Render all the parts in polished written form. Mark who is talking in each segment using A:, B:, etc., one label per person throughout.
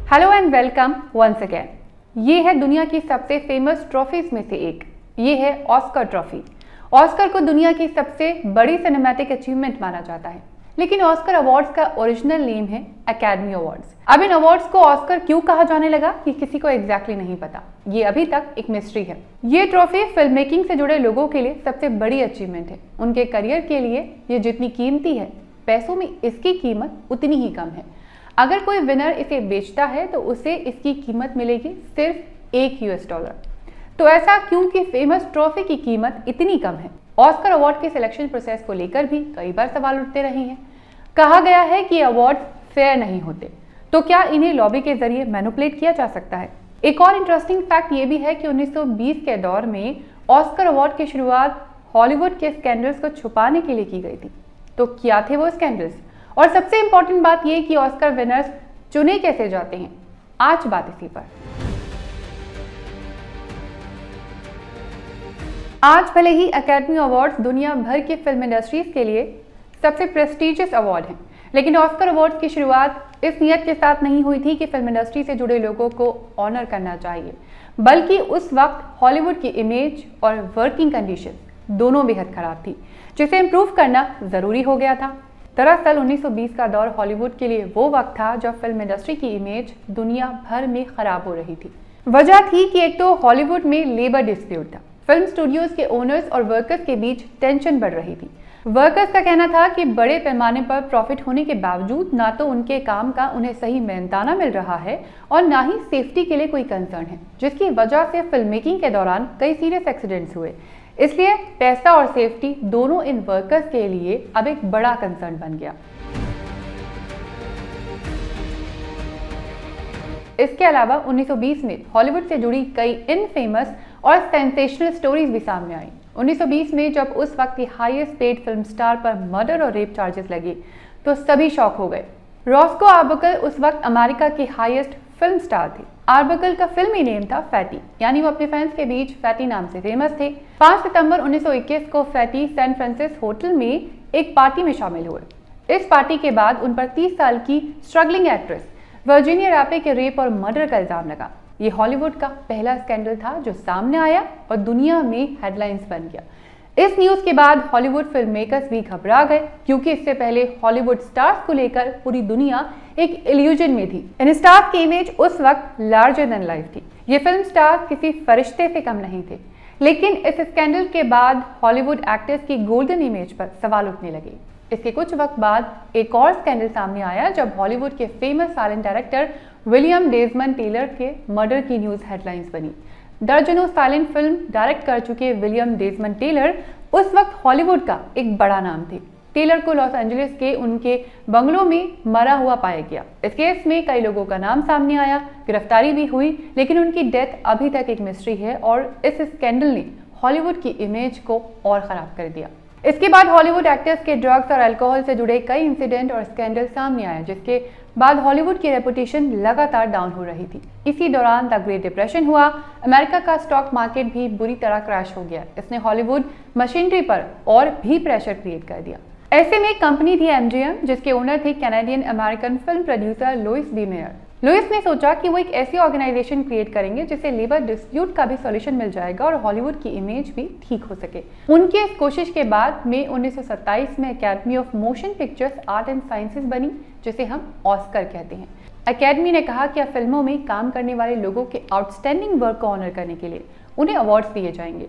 A: Hello and welcome once again. ये है दुनिया की सबसे फेमस ट्रॉफीज में से एक। ये है ऑस्कर ट्रॉफी। ऑस्कर को दुनिया की सबसे बड़ी सिनेमैटिक अचीवमेंट माना जाता है, लेकिन ऑस्कर अवार्ड्स का ओरिजिनल नेम है एकेडमी अवार्ड्स। अब इन अवार्ड्स को ऑस्कर क्यों कहा जाने लगा ये किसी को एग्जैक्टली नहीं पता। ये अभी तक एक मिस्ट्री है। ये ट्रॉफी फिल्म मेकिंग से जुड़े लोगों के लिए सबसे बड़ी अचीवमेंट है। उनके करियर के लिए ये जितनी कीमती है, पैसों में इसकी कीमत उतनी ही कम है। अगर कोई विनर इसे बेचता है तो उसे इसकी कीमत मिलेगी सिर्फ $1। तो ऐसा क्यों कि फेमस ट्रॉफी की कीमत इतनी कम है? ऑस्कर अवार्ड के सिलेक्शन प्रोसेस को लेकर भी कई बार सवाल उठते रहे हैं। कहा गया है कि अवार्ड फेयर नहीं होते, तो क्या इन्हें लॉबी के जरिए मैनिपुलेट किया जा सकता है? एक और इंटरेस्टिंग फैक्ट ये भी है कि 1920 के दौर में ऑस्कर अवार्ड की शुरुआत हॉलीवुड के स्कैंडल्स को छुपाने के लिए की गई थी। तो क्या थे वो स्कैंडल्स? और सबसे इंपॉर्टेंट बात यह कि ऑस्कर विनर्स चुने कैसे जाते हैं, आज बात इसी पर। आज भले ही एकेडमी अवार्ड्स दुनिया भर की फिल्म इंडस्ट्रीज के लिए सबसे प्रेस्टिजियस अवार्ड हैं, लेकिन ऑस्कर अवार्ड्स की शुरुआत इस नियत के साथ नहीं हुई थी कि फिल्म इंडस्ट्री से जुड़े लोगों को ऑनर करना चाहिए, बल्कि उस वक्त हॉलीवुड की इमेज और वर्किंग कंडीशन दोनों बेहद खराब थी, जिसे इम्प्रूव करना जरूरी हो गया था। दरअसल 1920 का दौर हॉलीवुड के लिए वो वक्त था जब फिल्म इंडस्ट्री की इमेज दुनिया भर में खराब हो रही थी। वजह थी कि एक तो हॉलीवुड में लेबर डिस्प्यूट था। फिल्म स्टूडियोज के ओनर्स और वर्कर्स के बीच टेंशन बढ़ रही थी। वर्कर्स का कहना था कि बड़े पैमाने पर प्रॉफिट होने के बावजूद ना तो उनके काम का उन्हें सही मेहनताना मिल रहा है और ना ही सेफ्टी के लिए कोई कंसर्न है, जिसकी वजह से फिल्म मेकिंग के दौरान कई सीरियस एक्सीडेंट्स हुए। इसलिए पैसा और सेफ्टी दोनों इन वर्कर्स के लिए अब एक बड़ा कंसर्न बन गया। इसके अलावा 1920 में हॉलीवुड से जुड़ी कई इनफेमस और सेंसेशनल स्टोरीज भी सामने आई। 1920 में जब उस वक्त की हाईएस्ट पेड फिल्म स्टार पर मर्डर और रेप चार्जेस लगे तो सभी शॉक हो गए। रॉस्को आर्बकल उस वक्त अमेरिका की हाईएस्ट फिल्म स्टार थे। आर्बकल का फिल्मी नेम था फैटी, यानी वो अपने फैंस के बीच फैटी नाम से फेमस थे। 5 सितंबर 1921 को फैटी सैन फ्रांसिस्को होटल में एक पार्टी में शामिल हुए। इस पार्टी के बाद उन पर 30 साल की स्ट्रगलिंग एक्ट्रेस वर्जीनिया रैपे के रेप और मर्डर का इल्जाम लगा। ये हॉलीवुड का पहला स्कैंडल था जो सामने आया और दुनिया में हेडलाइंस बन गया। इस न्यूज के बाद हॉलीवुड फिल्म मेकर्स भी घबरा गए, क्योंकि इससे पहले हॉलीवुड स्टार्स को लेकर पूरी दुनिया एक इल्यूजन में थी। इन स्टार्स की इमेज उस वक्त लार्जर देन लाइफ थी। ये फिल्म स्टार्स किसी फरिश्ते से कम नहीं थे। लेकिन इस स्कैंडल के बाद हॉलीवुड एक्टर्स की गोल्डन इमेज पर सवाल उठने लगे। इसके कुछ वक्त बाद एक और स्कैंडल सामने आया जब हॉलीवुड के famous silent director William Desmond Taylor के मर्डर की न्यूज हेडलाइंस बनी। दर्जनों साइलेंट फिल्म डायरेक्ट कर चुके विलियम डेजमंड टेलर उस वक्त हॉलीवुड का एक बड़ा नाम थे। टेलर को लॉस एंजलिस के उनके बंगलों में मरा हुआ पाया गया। इस केस में कई लोगों का नाम सामने आया, गिरफ्तारी भी हुई, लेकिन उनकी डेथ अभी तक एक मिस्ट्री है और इस स्कैंडल ने हॉलीवुड की इमेज को और खराब कर दिया। इसके बाद हॉलीवुड एक्टर्स के ड्रग्स और अल्कोहल से जुड़े कई इंसिडेंट और स्कैंडल सामने आए, जिसके बाद हॉलीवुड की रेपुटेशन लगातार डाउन हो रही थी। इसी दौरान द ग्रेट डिप्रेशन हुआ। अमेरिका का स्टॉक मार्केट भी बुरी तरह क्रैश हो गया। इसने हॉलीवुड मशीनरी पर और भी प्रेशर क्रिएट कर दिया। ऐसे में एक कंपनी थी MGM, जिसके ओनर थे Canadian American film producer Louis B Mayer. Louis ने सोचा कि वो एक ऐसी ऑर्गेनाइजेशन क्रिएट करेंगे जिससे लेबर डिस्प्यूट का भी सॉल्यूशन मिल जाएगा और हॉलीवुड की इमेज भी ठीक हो सके। उनकी इस कोशिश के बाद मई 1927 में academy of motion pictures art and sciences बनी, जिसे हम ऑस्कर कहते हैं। एकेडमी ने कहा कि अब फिल्मों में काम करने वाले लोगों के आउटस्टैंडिंग वर्क को ऑनर करने के लिए उन्हें अवार्ड्स दिए जाएंगे।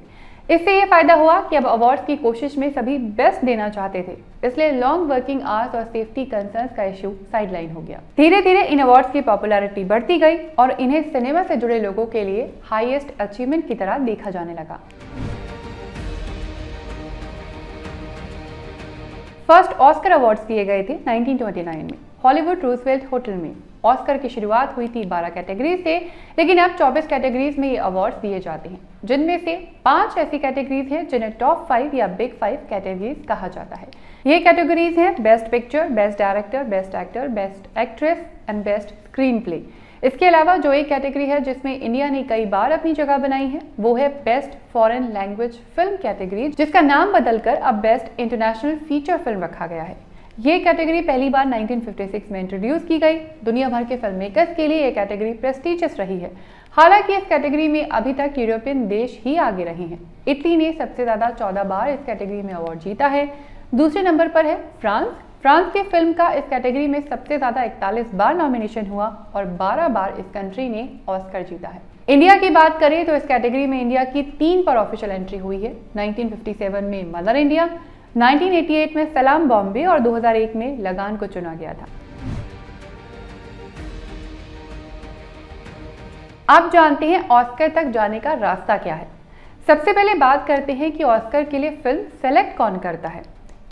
A: इससे ये फायदा हुआ कि अब अवार्ड्स की कोशिश में सभी बेस्ट देना चाहते थे, इसलिए लॉन्ग वर्किंग आवर्स और सेफ्टी कंसर्न्स का इश्यू साइडलाइन हो गया। धीरे धीरे इन अवार्ड्स की पॉपुलैरिटी बढ़ती गई और इन्हें सिनेमा से जुड़े लोगों के लिए हाईएस्ट अचीवमेंट की तरह देखा जाने लगा। फर्स्ट ऑस्कर अवार्ड्स दिए गए थे 1929 में हॉलीवुड रूजवेल्ट होटल में। ऑस्कर की शुरुआत हुई थी 12 कैटेगरीज से, लेकिन अब 24 कैटेगरीज में ये अवार्ड्स दिए जाते हैं, जिनमें से 5 ऐसी कैटेगरीज हैं जिन्हें टॉप 5 या बिग 5 कैटेगरीज कहा जाता है। ये कैटेगरीज हैं best picture, best director, best actor, best actress and best screen play. इसके अलावा जो एक कैटेगरी है जिसमें इंडिया ने कई बार अपनी जगह बनाई है, वो है best foreign language film category, जिसका नाम बदलकर अब बेस्ट इंटरनेशनल फीचर फिल्म रखा गया है। ये कैटेगरी पहली बार 1956 में इंट्रोड्यूस की गई। दुनिया भर के फिल्म मेकर्स के लिए ये कैटेगरी प्रेस्टीजियस रही है। हालांकि इस कैटेगरी में अभी तक यूरोपियन देश ही आगे रहे हैं। इटली ने सबसे ज्यादा 14 बार इस कैटेगरी में अवार्ड जीता है। दूसरे नंबर पर है फ्रांस की फिल्म का इस कैटेगरी में सबसे ज्यादा 41 बार नॉमिनेशन हुआ और 12 बार इस कंट्री ने ऑस्कर जीता है। इंडिया की बात करें तो इस कैटेगरी में इंडिया की 3 पर ऑफिशियल एंट्री हुई है। 1957 में मदर इंडिया, 1988 में सलाम बॉम्बे और 2001 में लगान को चुना गया था। अब जानते हैं ऑस्कर तक जाने का रास्ता क्या है। सबसे पहले बात करते हैं कि ऑस्कर के लिए फिल्म सेलेक्ट कौन करता है,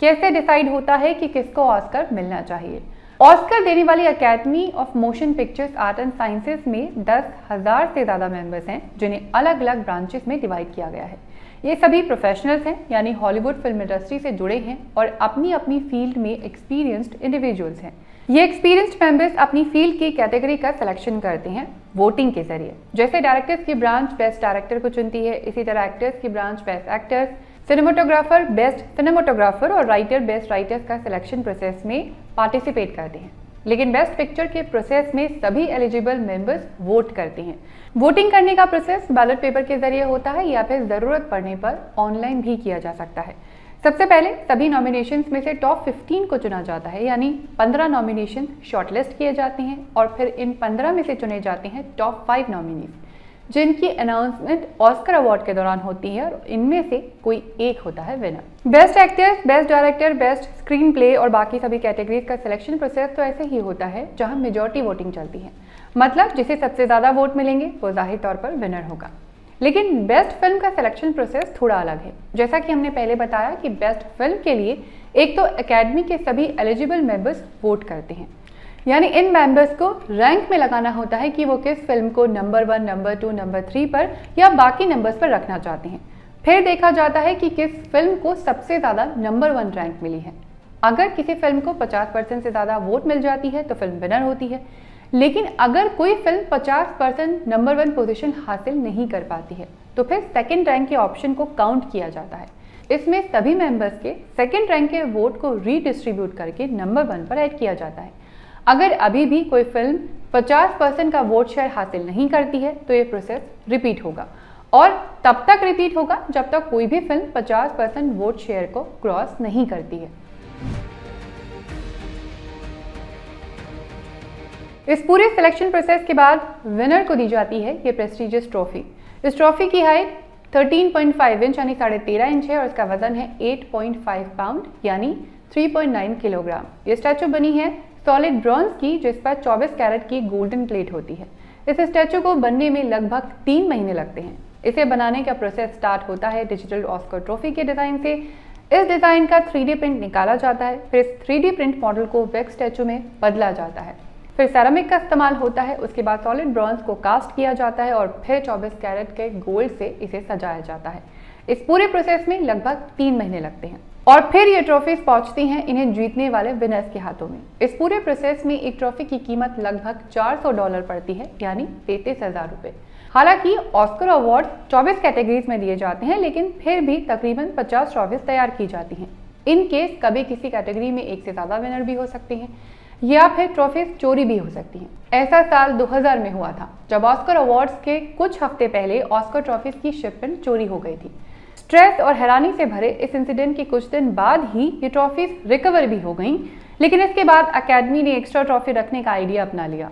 A: कैसे डिसाइड होता है कि किसको ऑस्कर मिलना चाहिए। ऑस्कर देने वाली academy of motion pictures art and sciences में 10,000 से ज़्यादा मेंबर्स हैं, जिन्हें अलग अलग ब्रांचेस में डिवाइड किया गया है। ये सभी प्रोफेशनल्स हैं, यानी हॉलीवुड फिल्म इंडस्ट्री से जुड़े हैं और अपनी अपनी फील्ड में एक्सपीरियंस्ड इंडिविजुअल्स हैं। ये एक्सपीरियंस्ड मेंबर्स अपनी फील्ड की कैटेगरी का सिलेक्शन करते हैं वोटिंग के जरिए। जैसे डायरेक्टर्स की ब्रांच बेस्ट डायरेक्टर को चुनती है, इसी तरह एक्टर्स की branch best actors, cinematographer best cinematographer और राइटर बेस्ट राइटर्स का सिलेक्शन प्रोसेस में पार्टिसिपेट करते हैं। लेकिन बेस्ट पिक्चर के प्रोसेस में सभी एलिजिबल मेंबर्स वोट करते हैं। वोटिंग करने का प्रोसेस बैलेट पेपर के जरिए होता है या फिर जरूरत पड़ने पर ऑनलाइन भी किया जा सकता है। सबसे पहले सभी नॉमिनेशंस में से टॉप 15 को चुना जाता है, यानी 15 नॉमिनेशन शॉर्टलिस्ट किए जाते हैं और फिर इन 15 में से चुने जाते हैं टॉप 5 नॉमिनीज, जिनकी अनाउंसमेंट ऑस्कर अवार्ड के दौरान होती है और इनमें से कोई एक होता है winner. Best actors, best director, best screen play और बाकी सभी कैटेगरीज का सिलेक्शन प्रोसेस तो ऐसे ही होता है जहां मेजॉरिटी वोटिंग चलती है, मतलब जिसे सबसे ज्यादा वोट मिलेंगे वो जाहिर तौर पर विनर होगा। लेकिन बेस्ट फिल्म का सिलेक्शन प्रोसेस थोड़ा अलग है। जैसा कि हमने पहले बताया कि बेस्ट फिल्म के लिए एक तो एकेडमी के सभी एलिजिबल मेंबर्स वोट करते हैं, यानी इन मेंबर्स को रैंक में लगाना होता है कि वो किस फिल्म को नंबर 1, नंबर 2, नंबर 3 पर या बाकी नंबर्स पर रखना चाहते हैं। फिर देखा जाता है कि किस फिल्म को सबसे ज्यादा नंबर 1 रैंक मिली है। अगर किसी फिल्म को 50% से ज्यादा वोट मिल जाती है तो फिल्म विनर होती है। लेकिन अगर कोई फिल्म 50% नंबर 1 पोजीशन हासिल नहीं कर पाती है तो फिर सेकंड रैंक के ऑप्शन को काउंट किया जाता है। इसमें सभी मेंबर्स के सेकंड रैंक के वोट को रीडिस्ट्रीब्यूट करके नंबर 1 पर ऐड किया जाता है। अगर अभी भी कोई फिल्म 50% का वोट शेयर हासिल नहीं करती है तो ये प्रोसेस रिपीट होगा और तब तक रिपीट होगा जब तक कोई भी फिल्म 50% वोट शेयर को क्रॉस नहीं करती है। इस पूरे सिलेक्शन प्रोसेस के बाद विनर को दी जाती है ये प्रेस्टीजियस ट्रॉफी। इस ट्रॉफी की हाइट 13.5 इंच यानी 13.5 इंच है और इसका वजन है 8.5 पाउंड यानी 3.9 किलोग्राम। ये स्टैचू बनी है सॉलिड ब्रॉन्ज की, जिस पर 24 कैरेट की गोल्डन प्लेट होती है। इस स्टैचू को बनने में लगभग 3 महीने लगते हैं। इसे बनाने का प्रोसेस स्टार्ट होता है डिजिटल ऑस्कर ट्रॉफी के डिजाइन से। इस डिजाइन का 3D प्रिंट निकाला जाता है, फिर इस 3D प्रिंट मॉडल को वैक्स स्टैचू में बदला जाता है, फिर सेरामिक का इस्तेमाल होता है। उसके बाद सॉलिड ब्रॉन्ज को कास्ट किया जाता है और फिर 24 कैरेट के गोल्ड से इसे सजाया जाता है। इस पूरे प्रोसेस में लगभग 3 महीने लगते हैं और फिर ये ट्रॉफीज पहुंचती हैं इन्हें जीतने वाले विनर्स के हाथों में। इस पूरे प्रोसेस में एक ट्रॉफी की कीमत लगभग $400 पड़ती है, यानी 33,000 रुपए। हालांकि ऑस्कर अवार्ड 24 कैटेगरीज में दिए जाते हैं, लेकिन फिर भी तकरीबन 50 ट्रॉफीज तैयार की जाती हैं। इन केस कभी किसी कैटेगरी में एक से ज्यादा विनर भी हो सकते हैं या फिर ट्रॉफीज चोरी भी हो सकती हैं। ऐसा साल 2000 में हुआ था, जब ऑस्कर अवार्ड्स के कुछ हफ्ते पहले ऑस्कर ट्रॉफीज की शिपमेंट चोरी हो गई थी। स्ट्रेस और हैरानी से भरे इस इंसिडेंट के कुछ दिन बाद ही ये ट्रॉफीज रिकवर भी हो गईं, लेकिन इसके बाद अकेडमी ने एक्स्ट्रा ट्रॉफी रखने का आइडिया अपना लिया।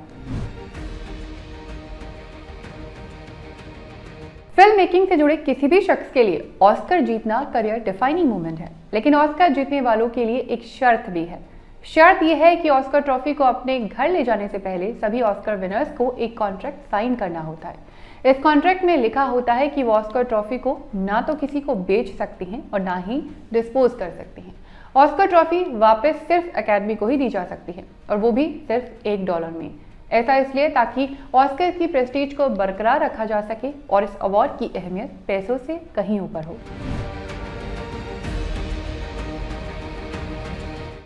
A: फिल्म मेकिंग से जुड़े किसी भी शख्स के लिए ऑस्कर जीतना करियर डिफाइनिंग मोमेंट है, लेकिन ऑस्कर जीतने वालों के लिए एक शर्त भी है। शर्त यह है कि ऑस्कर ट्रॉफी को अपने घर ले जाने से पहले सभी ऑस्कर विनर्स को एक कॉन्ट्रैक्ट साइन करना होता है। इस कॉन्ट्रैक्ट में लिखा होता है कि वो ऑस्कर ट्रॉफी को ना तो किसी को बेच सकते हैं और ना ही डिस्पोज कर सकते हैं। ऑस्कर ट्रॉफी वापस सिर्फ अकेडमी को ही दी जा सकती है और वो भी सिर्फ $1 में। ऐसा इसलिए ताकि ऑस्कर की प्रेस्टीज को बरकरार रखा जा सके और इस अवार्ड की अहमियत पैसों से कहीं ऊपर हो।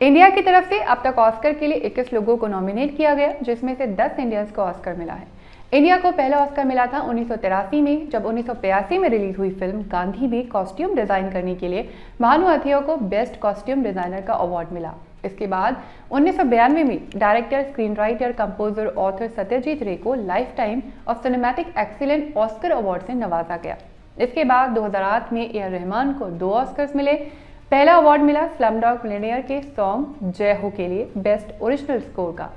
A: इंडिया की तरफ से अब तक ऑस्कर के लिए 21 लोगों को नॉमिनेट किया गया, जिसमें से 10 इंडियंस को ऑस्कर मिला है। इंडिया को पहला ऑस्कर मिला था 1983 में, जब 1982 में रिलीज हुई फिल्म गांधी में कॉस्ट्यूम डिजाइन करने के लिए भानु अथिया को बेस्ट कॉस्ट्यूम डिजाइनर का अवार्ड मिला। इसके बाद 1992 में director, screen writer, composer, author Satyajit रे को life time of cinematic excellence Oscar award से नवाजा गया। इसके बाद 2008 में ए आर रहमान को 2 ऑस्कर्स मिले। पहला अवार्ड मिला स्लमडॉग मिलियनेयर के सॉन्ग जय हो के लिए बेस्ट ओरिजिनल स्कोर का।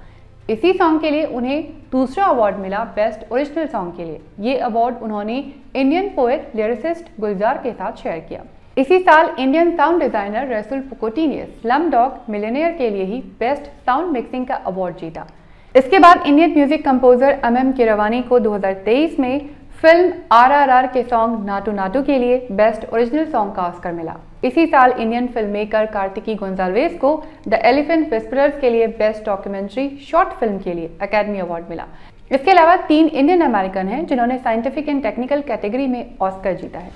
A: इसी सॉन्ग के लिए उन्हें दूसरा अवार्ड मिला बेस्ट ओरिजिनल सॉन्ग के लिए। ये अवार्ड उन्होंने इंडियन पोएट लिरिसिस्ट गुलजार के साथ शेयर किया। इसी साल इंडियन साउंड डिजाइनर रसूल पुकोटी ने स्लमडॉग मिलियनेयर के लिए ही बेस्ट साउंड मिक्सिंग का अवार्ड जीता। इसके बाद Indian music composer M Keeravani को 2023 में फिल्म RRR के सॉन्ग नाटू नाटू के लिए बेस्ट ओरिजिनल सॉन्ग का ऑस्कर मिला। इसी साल Indian film maker Kartiki Gonsalves को द एलिफेंट विस्परर्स के लिए बेस्ट डॉक्यूमेंट्री शॉर्ट फिल्म के लिए अकेडमी अवार्ड मिला। इसके अलावा 3 इंडियन अमेरिकन हैं जिन्होंने साइंटिफिक एंड टेक्निकल कैटेगरी में ऑस्कर जीता है।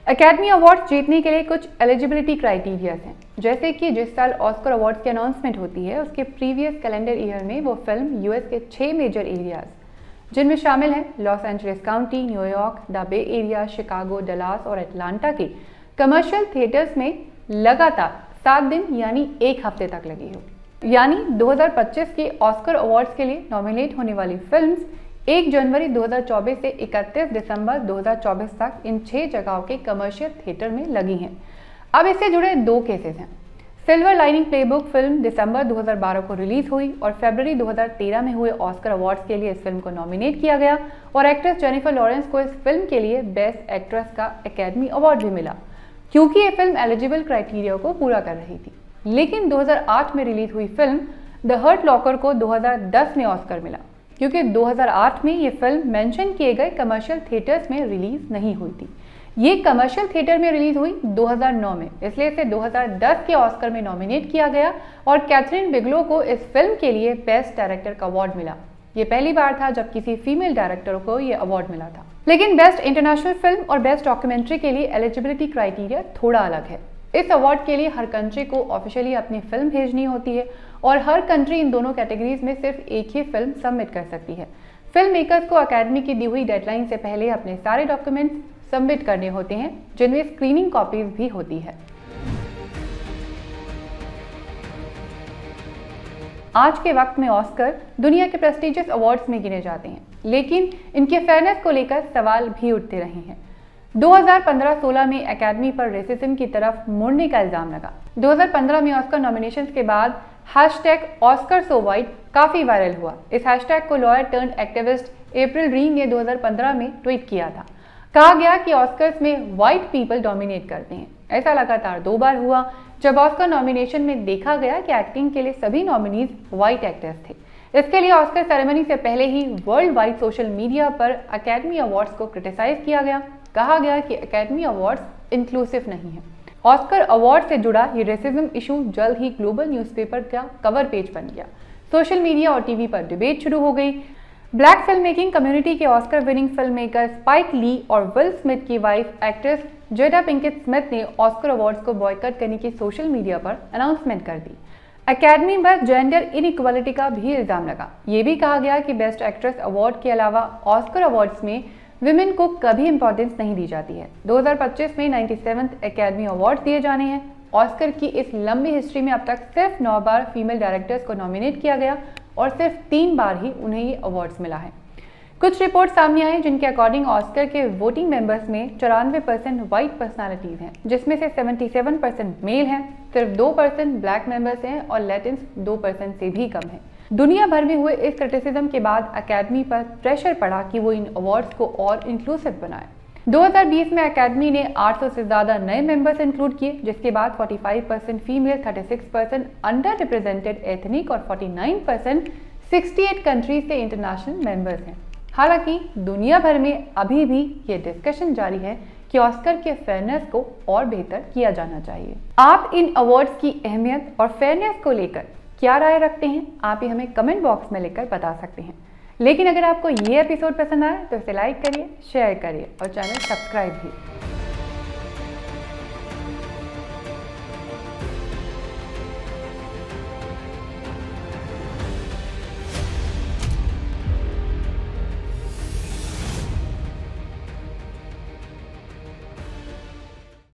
A: अकेडमी अवार्ड जीतने के लिए कुछ एलिजिबिलिटी क्राइटेरियाज हैं, जैसे कि जिस साल ऑस्कर अवार्ड्स की अनाउंसमेंट होती है उसके प्रीवियस कैलेंडर ईयर में वो फिल्म यूएस के 6 मेजर एरियाज जिनमें शामिल हैं Los Angeles county, New York, the bay area, Chicago, Dallas और एटलांटा के कमर्शियल थिएटर्स में लगातार 7 दिन यानी 1 हफ्ते तक लगी हो। यानी 2025 के ऑस्कर अवार्ड्स के लिए नॉमिनेट होने वाली फिल्म्स 1 जनवरी 2024 से 31 दिसंबर 2024 तक इन 6 जगहों के कमर्शियल थिएटर में लगी हैं। अब इससे जुड़े 2 केसेस हैं। सिल्वर लाइनिंग प्लेबुक फिल्म दिसंबर 2012 को रिलीज हुई और फरवरी 2013 में हुए ऑस्कर अवार्ड्स के लिए इस फिल्म को नॉमिनेट किया गया और एक्ट्रेस जेनिफर लॉरेंस को इस फिल्म के लिए बेस्ट एक्ट्रेस का अकेडमी अवार्ड भी मिला, क्योंकि ये फिल्म एलिजिबल क्राइटेरिया को पूरा कर रही थी। लेकिन 2008 में रिलीज हुई फिल्म द हर्ट लॉकर को 2010 में ऑस्कर मिला, क्योंकि 2008 में ये फिल्म मेंशन किए गए कमर्शियल थिएटर्स में रिलीज नहीं हुई थी। ये कमर्शियल थिएटर में रिलीज हुई 2009 में, इसलिए इसे 2010 के ऑस्कर में नॉमिनेट किया गया और कैथरीन बिगलो को इस फिल्म के लिए बेस्ट डायरेक्टर का अवार्ड मिला। ये पहली बार था जब किसी फीमेल डायरेक्टर को ये अवार्ड मिला था। लेकिन बेस्ट इंटरनेशनल फिल्म और बेस्ट डॉक्यूमेंट्री के लिए एलिजिबिलिटी क्राइटेरिया थोड़ा अलग है। इस अवार्ड के लिए हर कंट्री को ऑफिशियली अपनी फिल्म भेजनी होती है और हर कंट्री इन दोनों कैटेगरीज में सिर्फ एक ही फिल्म सबमिट कर सकती है। फिल्म मेकर्स को अकेडमी की दी हुई डेडलाइन से पहले अपने सारे डॉक्यूमेंट्स सबमिट करने होते हैं, जिनमें स्क्रीनिंग कॉपीज भी होती है। आज के वक्त में ऑस्कर दुनिया के प्रेस्टिजियस अवार्ड्स में गिने जाते हैं, लेकिन इनके फेयरनेस को लेकर सवाल भी उठते रहे हैं। 2015-16 में अकेडमी पर रेसिज्म की तरफ मुड़ने का इल्जाम लगा। 2015 में ऑस्कर नॉमिनेशंस के बाद #OscarSoWhite काफी वायरल हुआ। इस हैशटैग को lawyer turn activist April Reign ने 2015 में ट्वीट किया था। कहा गया कि ऑस्कर्स में व्हाइट पीपल डोमिनेट करते हैं। ऐसा लगातार 2 बार हुआ जब ऑस्कर नॉमिनेशन में देखा गया कि एक्टिंग के लिए सभी नॉमिनीज व्हाइट एक्टर्स थे। इसके लिए ऑस्कर सेरेमनी से पहले ही वर्ल्ड वाइड सोशल मीडिया पर अकेडमी अवार्ड्स को क्रिटिसाइज किया गया। कहा गया कि अकेडमी अवार्ड्स इंक्लूसिव नहीं है। ऑस्कर अवार्ड से जुड़ा ये रेसिज्म इशू जल्द ही ग्लोबल न्यूज़पेपर का कवर पेज बन गया। सोशल मीडिया और टीवी पर डिबेट शुरू हो गई। ब्लैक फिल्म मेकिंग कम्युनिटी के Oscar winning film maker Spike Lee और विल स्मिथ की wife actress Jada Pinkett Smith ने ऑस्कर अवार्ड्स को बॉयकॉट करने की सोशल मीडिया पर अनाउंसमेंट कर दी। अकेडमी पर जेंडर इनइक्वालिटी का भी इल्जाम लगा। ये भी कहा गया कि बेस्ट एक्ट्रेस अवार्ड के अलावा ऑस्कर अवार्ड्स में विमेन को कभी इंपॉर्टेंस नहीं दी जाती है। 2025 में 97th अकेडमी अवार्ड दिए जाने हैं। ऑस्कर की इस लंबी हिस्ट्री में अब तक सिर्फ 9 बार फीमेल डायरेक्टर्स को नॉमिनेट किया गया और सिर्फ 3 बार ही उन्हें ये अवार्ड्स मिला है। कुछ रिपोर्ट सामने आई जिनके अकॉर्डिंग ऑस्कर के वोटिंग मेंबर्स में 94% व्हाइट पर्सनालिटीज हैं, जिसमें से 77% मेल हैं, सिर्फ 2% ब्लैक मेंबर्स हैं और लैटिन्स 2% से भी कम है। दुनिया भर में हुए इस क्रिटिसिज्म के बाद अकेडमी पर प्रेशर पड़ा कि वो इन अवार्ड्स को और इंक्लूसिव बनाए। 2020 में अकेडमी ने 800 से ज्यादा नए मेंबर्स इंक्लूड किए, जिसके बाद 45% फीमेल, 36% अंडर रिप्रेजेंटेड एथनिक और 49% 68 कंट्रीज से इंटरनेशनल मेंबर्स हैं। हालांकि दुनिया भर में अभी भी ये डिस्कशन जारी है कि ऑस्कर के फेयरनेस को और बेहतर किया जाना चाहिए। आप इन अवार्ड्स की अहमियत और फेयरनेस को लेकर क्या राय रखते हैं, आप ही हमें कमेंट बॉक्स में लिखकर बता सकते हैं। लेकिन अगर आपको ये एपिसोड पसंद आए तो इसे लाइक करिए, शेयर करिए और चैनल सब्सक्राइब भी।